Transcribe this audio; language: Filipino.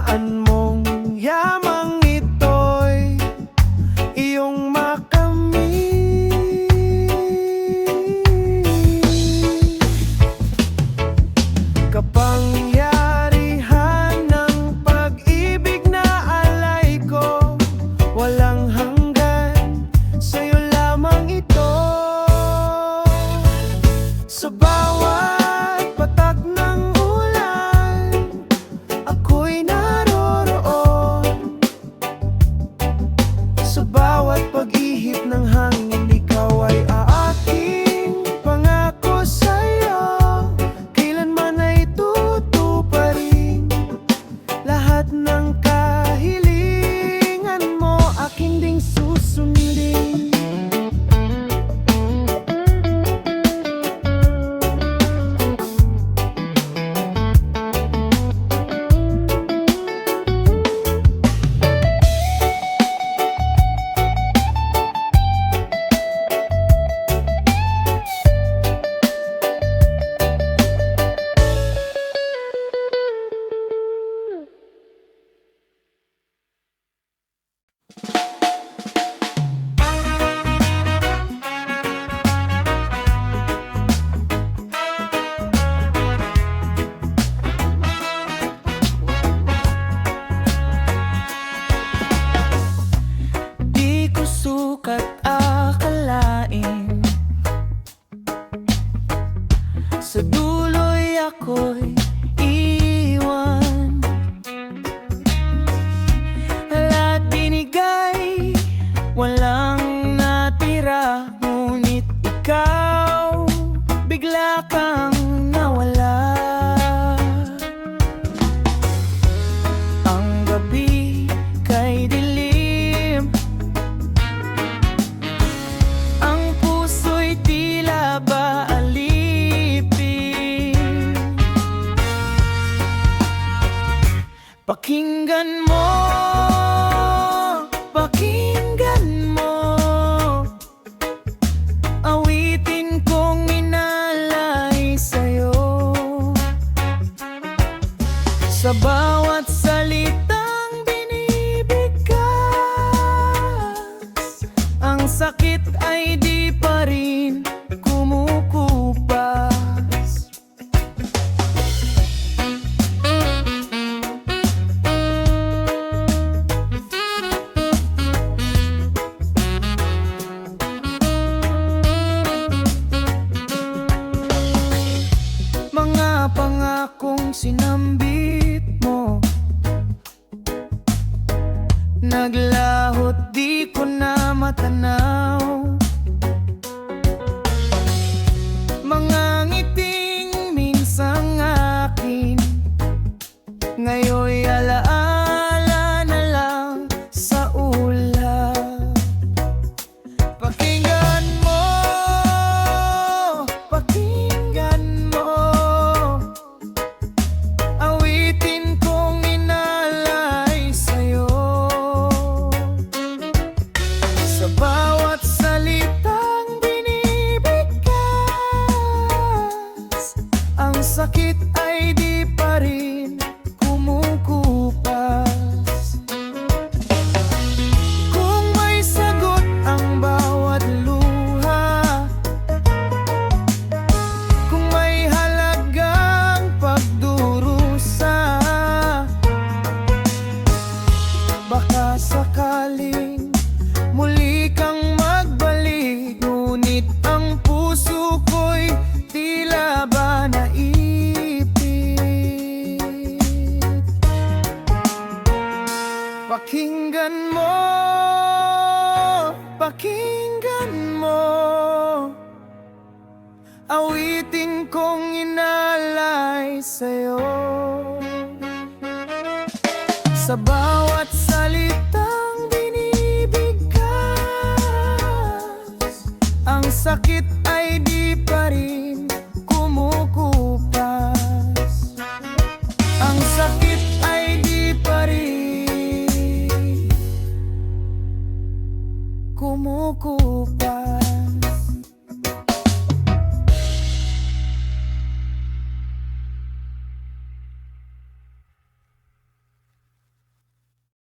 Hayaan mong yamang ito'y iyong makamit. Kapangyarihan ng pag-ibig na alay ko, walang hanggan, sa'yo lamang ito. Sa bawat patak ng ulan, ako'y naroroon. Sa bawat pag-ihip ng hangin, ikaw ay aking pangako sa'yo. Kailanman ay tutuparin lahat ng kahilingan mo, aking ding susundin. Di ko sukat akalain, sa dulo'y ako'y iwan. Lahat binigay, walang natira, ngunit ikaw bigla kang nawala. Ang gabi kay dilim, ang puso'y tila ba alipin. Pakinggan mo, pakinggan mo, awitin kong inalay sa'yo. Sa bawat salitang binibigkas, ang sakit ay di pa rin kumukupas. Mga pangakong sinambit mo, naglahot di ko na matanaw. Mga ngiting minsang akin, ngayon'y alaala na lang sa ulap. Pakinggan mo, pakinggan mo, awitin kong inalay sa'yo. Sa bawat salitang binibigkas, ang sakit ay di pa rin kumukupas. Kung may sagot ang bawat luha, kung may halagang pagdurusa, baka sakaling muli kang magbalik, ngunit ang puso ko'y tila ba naipit. Pakinggan mo, pakinggan mo, awitin kong inalay sa'yo. Sa bawat salitang binibigkas, ang sakit ay di pa rin kumukupas. Ang sakit ay di pa rin kumukupas.